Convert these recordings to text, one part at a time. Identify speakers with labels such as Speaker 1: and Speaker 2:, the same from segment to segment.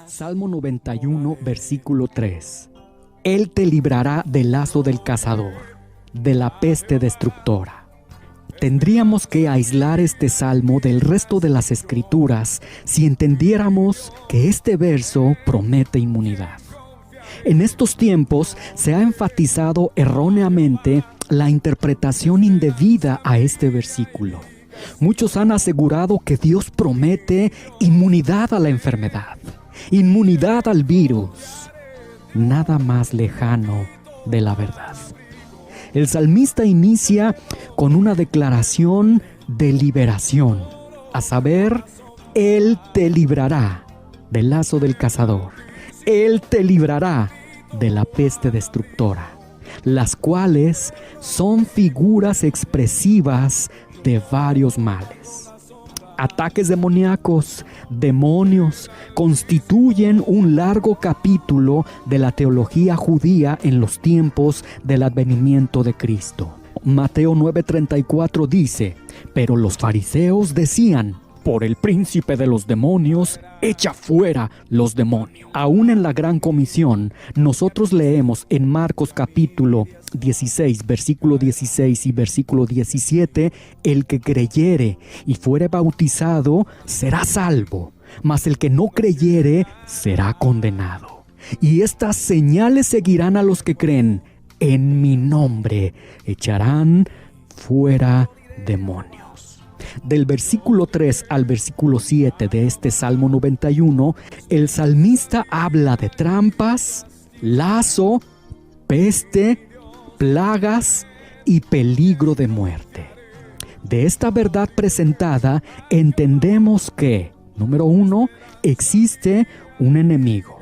Speaker 1: Salmo 91, versículo 3. Él te librará del lazo del cazador, de la peste destructora. Tendríamos que aislar este salmo del resto de las escrituras si entendiéramos que este verso promete inmunidad. En estos tiempos se ha enfatizado erróneamente la interpretación indebida a este versículo. Muchos han asegurado que Dios promete inmunidad a la enfermedad, inmunidad al virus. Nada más lejano de la verdad. El salmista inicia con una declaración de liberación, a saber, Él te librará del lazo del cazador. Él te librará de la peste destructora, las cuales son figuras expresivas de varios males. Ataques demoníacos, demonios, constituyen un largo capítulo de la teología judía en los tiempos del advenimiento de Cristo. Mateo 9:34 dice: pero los fariseos decían: por el príncipe de los demonios, echa fuera los demonios. Aún en la Gran Comisión, nosotros leemos en Marcos capítulo 16, versículo 16 y versículo 17, el que creyere y fuere bautizado será salvo, mas el que no creyere será condenado. Y estas señales seguirán a los que creen: en mi nombre echarán fuera demonios. Del versículo 3 al versículo 7 de este Salmo 91, el salmista habla de trampas, lazo, peste, plagas y peligro de muerte. De esta verdad presentada, entendemos que, número 1, existe un enemigo.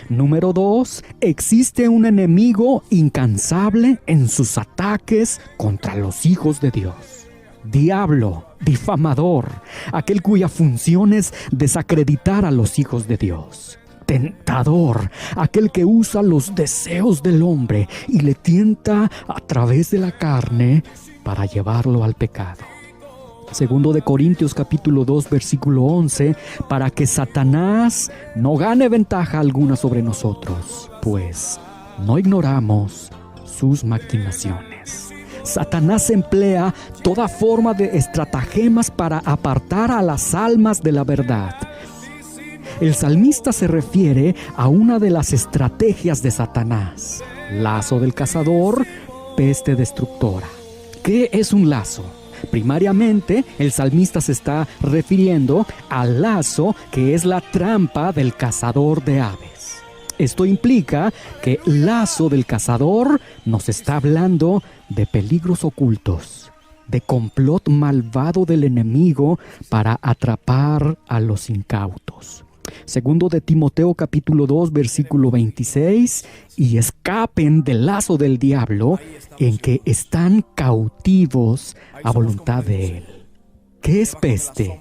Speaker 1: Número 2, existe un enemigo incansable en sus ataques contra los hijos de Dios. Diablo, difamador, aquel cuya función es desacreditar a los hijos de Dios. Tentador, aquel que usa los deseos del hombre y le tienta a través de la carne para llevarlo al pecado. Segundo de Corintios capítulo 2 versículo 11, para que Satanás no gane ventaja alguna sobre nosotros, pues no ignoramos sus maquinaciones. Satanás emplea toda forma de estratagemas para apartar a las almas de la verdad. El salmista se refiere a una de las estrategias de Satanás: lazo del cazador, peste destructora. ¿Qué es un lazo? Primariamente, el salmista se está refiriendo al lazo que es la trampa del cazador de aves. Esto implica que el lazo del cazador nos está hablando de peligros ocultos, de complot malvado del enemigo para atrapar a los incautos. Segundo de Timoteo capítulo 2 versículo 26, y escapen del lazo del diablo en que están cautivos a voluntad de él. ¿Qué es peste?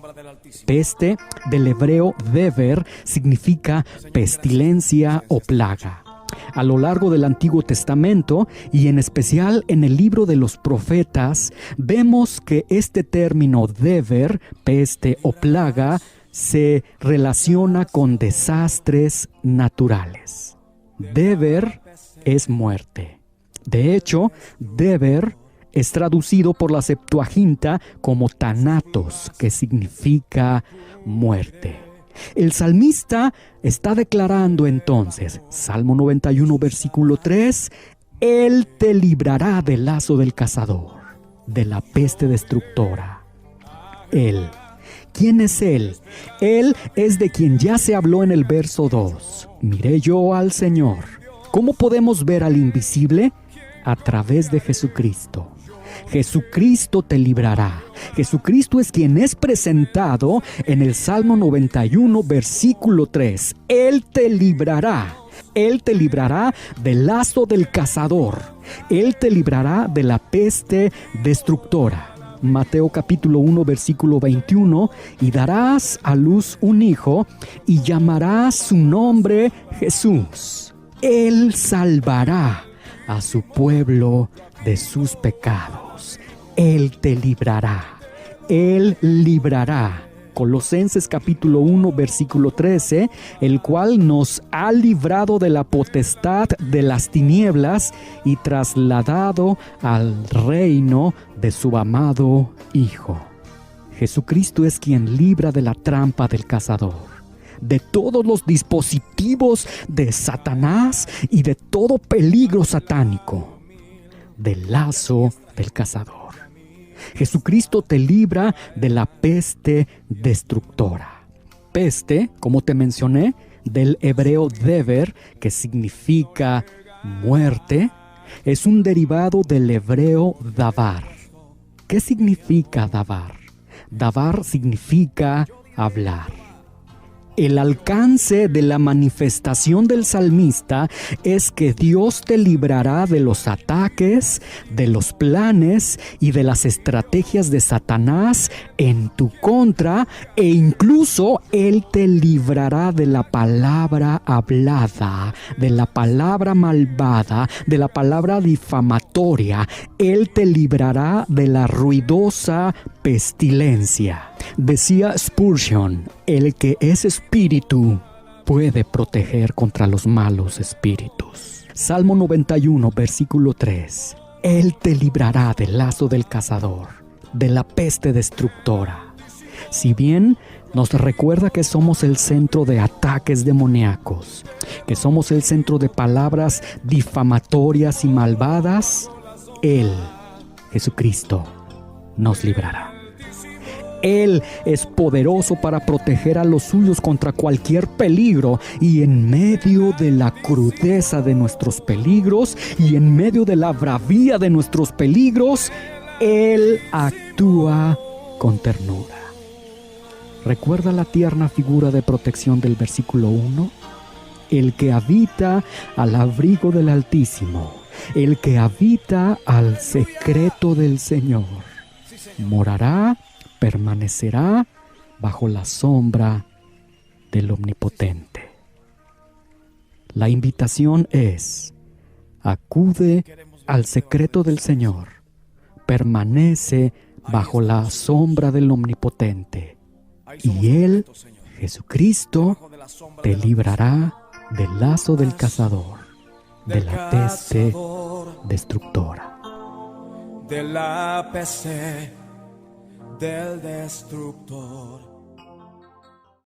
Speaker 1: Peste, del hebreo dever, significa pestilencia o plaga. A lo largo del Antiguo Testamento, y en especial en el libro de los profetas, vemos que este término dever, peste o plaga, se relaciona con desastres naturales. Dever es muerte. De hecho, dever es traducido por la Septuaginta como Thanatos, que significa muerte. El salmista está declarando entonces, Salmo 91, versículo 3, Él te librará del lazo del cazador, de la peste destructora. Él. ¿Quién es Él? Él es de quien ya se habló en el verso 2. Miré yo al Señor. ¿Cómo podemos ver al invisible? A través de Jesucristo. Jesucristo te librará. Jesucristo es quien es presentado en el Salmo 91, versículo 3. Él te librará. Él te librará del lazo del cazador. Él te librará de la peste destructora. Mateo capítulo 1, versículo 21, y darás a luz un hijo, y llamarás su nombre Jesús. Él salvará a su pueblo de sus pecados. Él te librará. Él librará Colosenses capítulo 1, versículo 13, el cual nos ha librado de la potestad de las tinieblas y trasladado al reino de su amado Hijo. Jesucristo es quien libra de la trampa del cazador, de todos los dispositivos de Satanás y de todo peligro satánico, del lazo del cazador. Jesucristo te libra de la peste destructora. Peste, como te mencioné, del hebreo deber, que significa muerte, es un derivado del hebreo davar. ¿Qué significa davar? Davar significa hablar. El alcance de la manifestación del salmista es que Dios te librará de los ataques, de los planes y de las estrategias de Satanás en tu contra, e incluso Él te librará de la palabra hablada, de la palabra malvada, de la palabra difamatoria. Él te librará de la ruidosa pestilencia. Decía Spurgeon, el que es espíritu puede proteger contra los malos espíritus. Salmo 91, versículo 3. Él te librará del lazo del cazador, de la peste destructora. Si bien nos recuerda que somos el centro de ataques demoníacos, que somos el centro de palabras difamatorias y malvadas, Él, Jesucristo, nos librará. Él es poderoso para proteger a los suyos contra cualquier peligro, y en medio de la crudeza de nuestros peligros y en medio de la bravía de nuestros peligros, Él actúa con ternura. ¿Recuerda la tierna figura de protección del versículo 1? El que habita al abrigo del Altísimo, el que habita al secreto del Señor, permanecerá bajo la sombra del Omnipotente. La invitación es: acude al secreto del Señor, permanece bajo la sombra del Omnipotente, y Él, Jesucristo, te librará del lazo del cazador, de la peste destructora.
Speaker 2: De la peste del destructor.